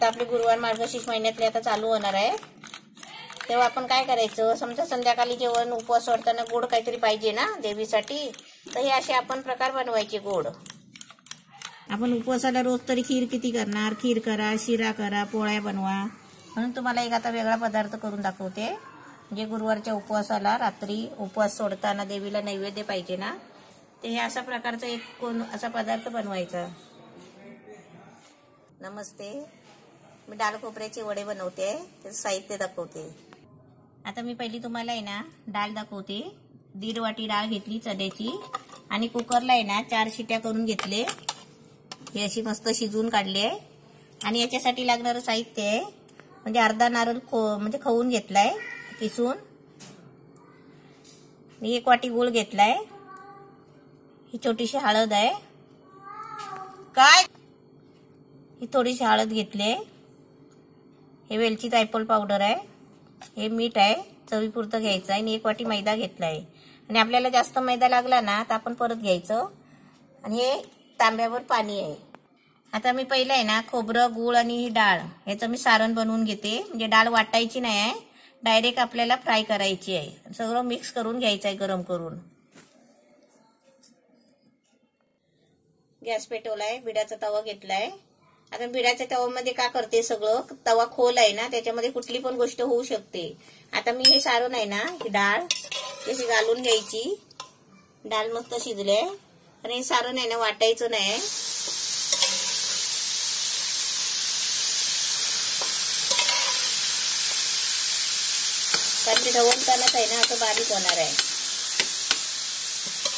आता आपले गुरुवार मार्गशीर्ष महिन्यातले आता चालू होणार आहे, तेव्हा आपण काय करायचं, समजा संध्याकाळी जेवण उपवास सोडताना गोड काहीतरी पाहिजे ना देवीसाठी, तर हे असे आपण प्रकार बनवायचे गोड. आपण उपवासाला रोज तरी खीर किती करणार, खीर करा, शिरा करा, पोळ्या बनवा. म्हणून तुम्हाला एक आता वेगळा पदार्थ करून दाखवते. म्हणजे गुरुवारच्या उपवासाला रात्री उपवास सोडताना देवीला नैवेद्य पाहिजे ना, ते हे अशा प्रकारचा एक असा पदार्थ बनवायचा. नमस्ते, मी डाळ खोबऱ्याचे वडे बनवते, त्याचं साहित्य दाखवते. आता मी पहिली तुम्हाला आहे ना डाळ दाखवते. 1.5 वाटी डाळ घेतली चण्याची आणि कुकरला आहे ना 4 शिट्या करून घेतले. हे अशी मस्त शिजवून काढली आहे. आणि याच्यासाठी लागणारं साहित्य आहे म्हणजे अर्धा नारळ म्हणजे खवून घेतलाय किसून. मी 1 वाटी गूळ घेतलाय. ही छोटीशी हळद आहे, काय ही थोडीशी हळद घेतली. हे वेलची जायफळ पावडर आहे. हे मीठ आहे, चवीपुरतं घ्यायचं आहे. आणि 1 वाटी मैदा घेतलाय. आणि आपल्याला जास्त मैदा लागला ना तर आपण परत घ्यायचं. आणि हे तांब्यावर पाणी आहे. आता मी पहिलं आहे ना खोबरं, गूळ आणि ही डाळ याचं मी सारण बनवून घेते. म्हणजे डाळ वाटायची नाही आहे, डायरेक्ट आपल्याला फ्राय करायची आहे. सगळं मिक्स करून घ्यायचं आहे गरम करून. गॅस पेटवलाय, बिडाचा तवा घेतलाय. आता बिडाच्या तव्यामध्ये का करते, सगळं तवा खोल आहे ना, त्याच्यामध्ये कुठली पण गोष्ट होऊ शकते. आता मी हे सारण आहे ना, ही डाळ तशी घालून घ्यायची. डाळ मस्त शिजले. आणि हे सारण आहे ना वाटायचं नाही. कारण ते ढवळतानाच आहे ना असं बारीक होणार आहे.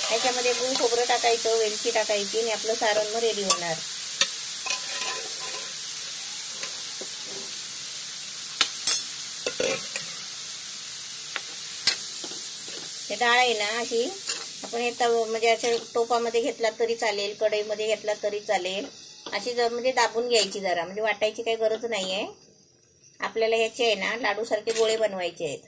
त्याच्यामध्ये गूळ खोबरं टाकायचं, वेलची टाकायची आणि आपलं सारण मग रेडी होणार. हे डाळ आहे ना अशी आपण हे म्हणजे अशा टोपामध्ये घेतला तरी चालेल, कढईमध्ये घेतला तरी चालेल. अशी म्हणजे दाबून घ्यायची जरा, म्हणजे वाटायची काही गरज नाहीये. आपल्याला ह्याचे आहे ना लाडू सारखे गोळे बनवायचे आहेत.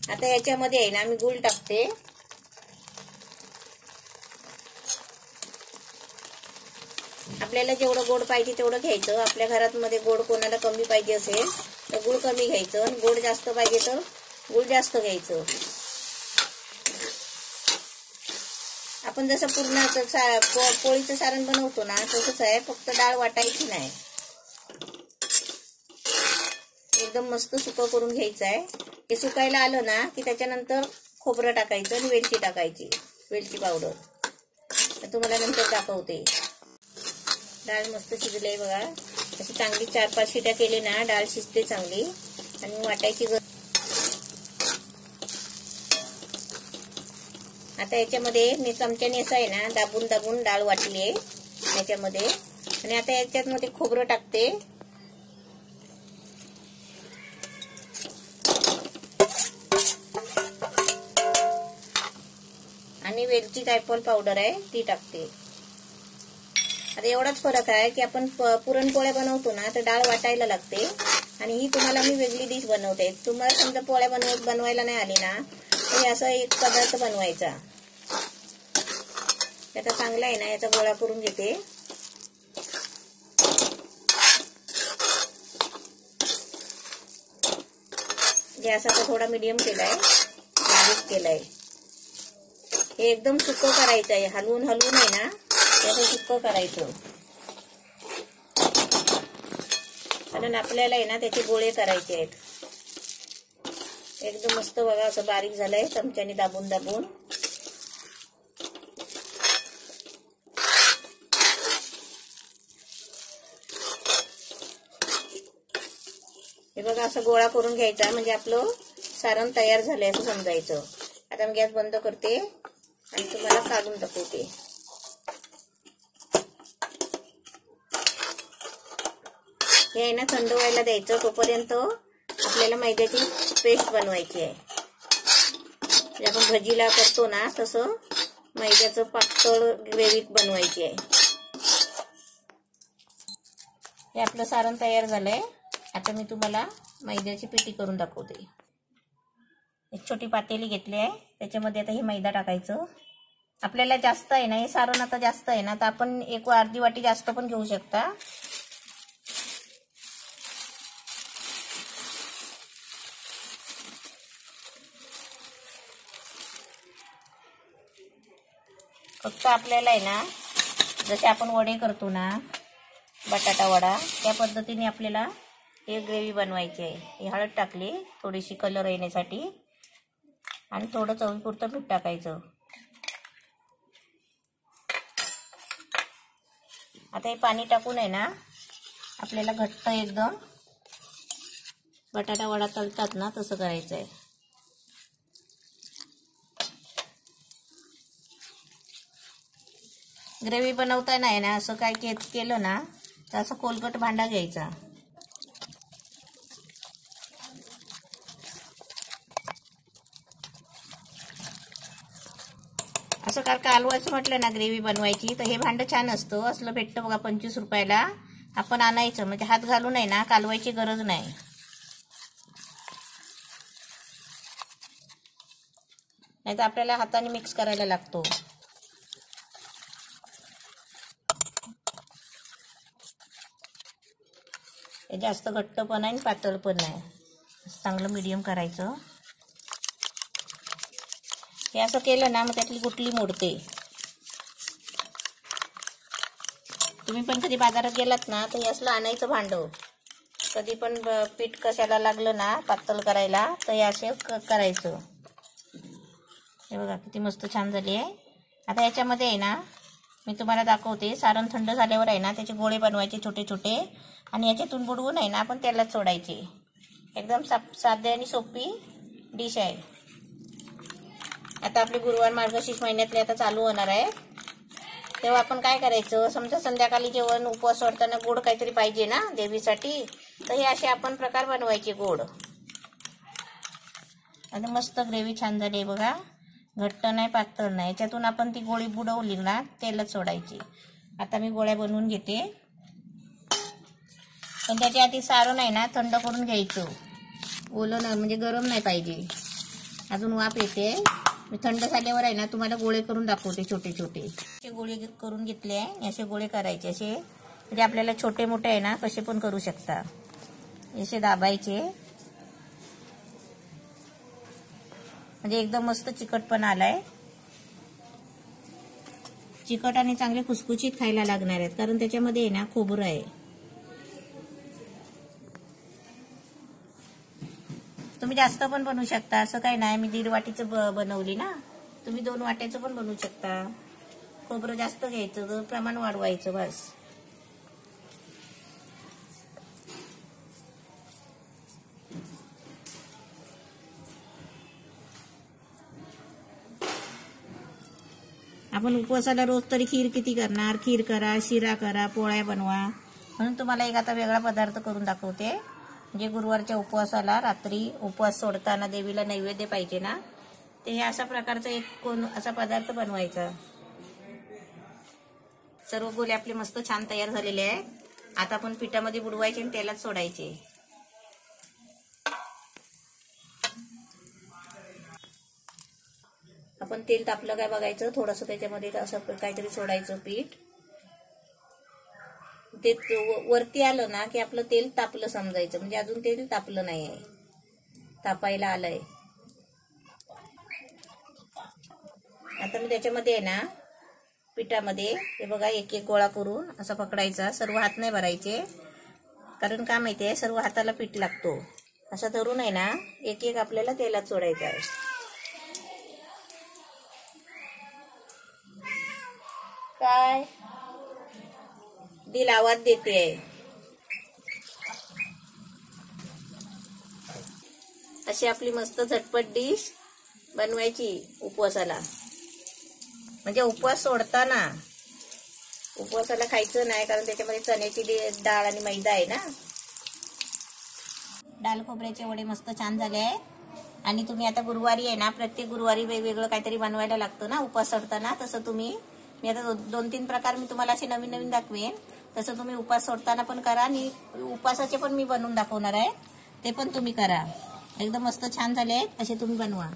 आता याच्यामध्ये आहे ना मी गूळ टाकते. आपल्याला जेवढं गोड पाहिजे तेवढं घ्यायचं. आपल्या घरात मध्ये गोड कोणाला कमी पाहिजे असेल तर गूळ कमी घ्यायचं, आणि गोड जास्त पाहिजे तर गूळ जास्त घ्यायचं. आपण जसं पूर्ण पोळीचं सारण बनवतो ना तसंच आहे, फक्त डाळ वाटायची नाही. एकदम मस्त सुकं करून घ्यायचं आहे. हे सुकायला आलं ना की त्याच्यानंतर खोबरं टाकायचं आणि वेलची टाकायची, वेलची पावडर. तुम्हाला नंतर दाखवते. डाळ मस्त शिजली बघा. अशी चांगली 4-5 शिट्या केली ना डाळ शिजते चांगली. आणि वाटायची आता याच्यामध्ये मी चमच्याने असं आहे ना दाबून दाबून डाळ वाटली आहे याच्यामध्ये. आणि आता याच्यात मध्ये खोबरं टाकते. आणि वेलची जायफळ पावडर आहे ती टाकते. आता एवढाच फरक आहे की आपण पुरणपोळ्या बनवतो ना तर डाळ वाटायला लागते, आणि ही तुम्हाला मी वेगळी डिश बनवते. तुम्हाला समजा पोळ्या बनवायला नाही आली ना तर असा एक पदार्थ बनवायचा. आता चांगला आहे ना याचा गोळा करून घेते. गॅस आता थोडा मीडियम केलाय, बारीक केलाय. हे एकदम सुकं करायचं आहे, हलवून हलवून आहे ना त्याचं सुकं करायचं. कारण आपल्याला आहे ना त्याचे गोळे करायचे आहेत. एकदम मस्त बघा असं बारीक झालंय चमच्याने दाबून दाबून. हे बघा असं गोळा करून घ्यायचा, म्हणजे आपलं सारण तयार झालंय असं समजायचं. आता मी गॅस बंद करते आणि तुम्हाला काढून दाखवते. हे आहे ना थंड व्हायला द्यायचं. तोपर्यंत आपल्याला मैद्याची पेस्ट बनवायची आहे. आपण भजीला करतो ना तसं मैद्याचं पातळ ग्रेव्ही बनवायची आहे. हे आपलं सारण तयार झालंय. आता मी तुम्हाला मैद्याची पिठी करून दाखवते. एक छोटी पातेली घेतली आहे, त्याच्यामध्ये आता हे मैदा टाकायचं. आपल्याला जास्त आहे ना, हे सारण आता जास्त आहे ना, तर आपण एक अर्धी वाटी जास्त पण घेऊ शकता. फक्त आपल्याला आहे ना, जसे आपण वडे करतो ना, बटाटा वडा, त्या पद्धतीने आपल्याला हे ग्रेव्ही बनवायची आहे. ही हळद टाकली थोडीशी कलर येण्यासाठी आणि थोडं चवीपुरतं मीठ टाकायचं. आता हे पाणी टाकून आहे ना, आपल्याला घट्ट एकदम बटाटा वडा तळतात ना तसं करायचं आहे. ग्रेव्ही बनवताना आहे ना, असं काय केलं ना, तर असं कोलगट भांडा घ्यायचा. असं कालवायचं म्हटलं ना ग्रेव्ही बनवायची, तर हे भांडं छान असतं. असलं भेटतं बघा 25 रुपयाला. आपण आणायचं, म्हणजे हात घालून आहे ना कालवायची गरज नाही. नाही तर आपल्याला हाताने मिक्स करायला लागतो. हे जास्त घट्ट पण नाही पातळ पण नाही, चांगलं मीडियम करायचं. हे असं केलं ना, मग त्यातली गुटली मोडते. तुम्ही पण कधी बाजारात गेलात ना, तर हे असलं आणायचं भांडं. कधी पण पीठ कशाला लागलं ना पातळ करायला, तर हे असे करायचं. हे बघा किती मस्त छान झाली आहे. आता याच्यामध्ये आहे ना, मी तुम्हाला दाखवते. सारण थंड झाल्यावर आहे ना, त्याचे गोळे बनवायचे छोटे छोटे आणि याच्यातून बुडवून आहे ना आपण तेलात सोडायचे. एकदम साधी आणि सोपी डिश आहे. आता आपले गुरुवार मार्गशीर्ष महिन्यातले आता चालू होणार आहे, तेव्हा आपण काय करायचं, समजा संध्याकाळी जेवण उपवास सोडताना गोड काहीतरी पाहिजे ना देवीसाठी, तर हे असे आपण प्रकार बनवायचे गोड. आणि मस्त ग्रेव्ही छान झाली आहे बघा, घट्ट नाही पातळ नाही. याच्यातून आपण ती गोळी बुडवली ना तेलात सोडायची. आता मी गोळ्या बनवून घेते, पण त्याच्या आधी सारण आहे ना थंड करून घ्यायचं. ओलं नाही, म्हणजे गरम नाही पाहिजे, अजून वाफ येते. मी थंड झाल्यावर आहे ना तुम्हाला गोळे करून दाखवते छोटे छोटे. असे गोळे करून घेतले आहे, असे गोळे करायचे. असे म्हणजे आपल्याला छोटे मोठे आहे ना कसे पण करू शकता. असे दाबायचे, म्हणजे एकदम मस्त चिकटपणा आलाय. चिकट आणि चांगले खुसखुशीत खायला लागणार आहेत, कारण त्याच्यामध्ये आहे ना खोबरं आहे. तुम्ही जास्त पण बनवू शकता, असं काही नाही. मी 1.5 वाटीचं बनवली ना, तुम्ही 2 वाट्याचं पण बनवू शकता. खोबरं जास्त घ्यायचं, तर प्रमाण वाढवायचं बस. आपण उपवासाला रोज तरी खीर किती करणार, खीर करा, शिरा करा, पोळ्या बनवा. म्हणून तुम्हाला एक आता वेगळा पदार्थ करून दाखवते. म्हणजे गुरुवारच्या उपवासाला रात्री उपवास सोडताना देवीला नैवेद्य पाहिजे ना, ते हे अशा प्रकारचा एक असा पदार्थ बनवायचा. सर्व गोळे आपले मस्त छान तयार झालेले आहेत. आता आपण पिठामध्ये बुडवायचे आणि तेलात सोडायचे. आपण तेल तापलं काय बघायचं, थोडंसं त्याच्यामध्ये असं काहीतरी सोडायचं पीठ. ते वरती आलं ना की आपलं तेल तापलं समजायचं, म्हणजे अजून तेल तापलं नाही आहे, तापायला आलंय. आता मी त्याच्यामध्ये आहे ना पिठामध्ये हे बघा एक एक गोळा करून असा पकडायचा. सर्व हात नाही भरायचे, कारण का माहितीये सर्व हाताला पीठ लागतो. असं धरून आहे ना एक एक आपल्याला तेलात सोडायचं आहे. काय दिल आवाज देते. अशी आपली मस्त झटपट डिश बनवायची उपवासाला. म्हणजे उपवास सोडताना, उपवासाला खायचं नाही, कारण त्याच्यामध्ये चण्याची डाळ आणि मैदा आहे ना. डाळ खोबऱ्याचे वडे मस्त छान झाले आहेत. आणि तुम्ही आता गुरुवारी आहे ना, प्रत्येक गुरुवारी वेगवेगळं काहीतरी बनवायला लागतं ना उपवास सोडताना. तसं तुम्ही, मी आता 2-3 प्रकार मी तुम्हाला असे नवीन नवीन दाखवेन. तसं तुम्ही उपवास सोडताना पण करा, आणि उपवासाचे पण मी बनवून दाखवणार आहे, ते पण तुम्ही करा. एकदम मस्त छान झाले आहेत, असे तुम्ही बनवा.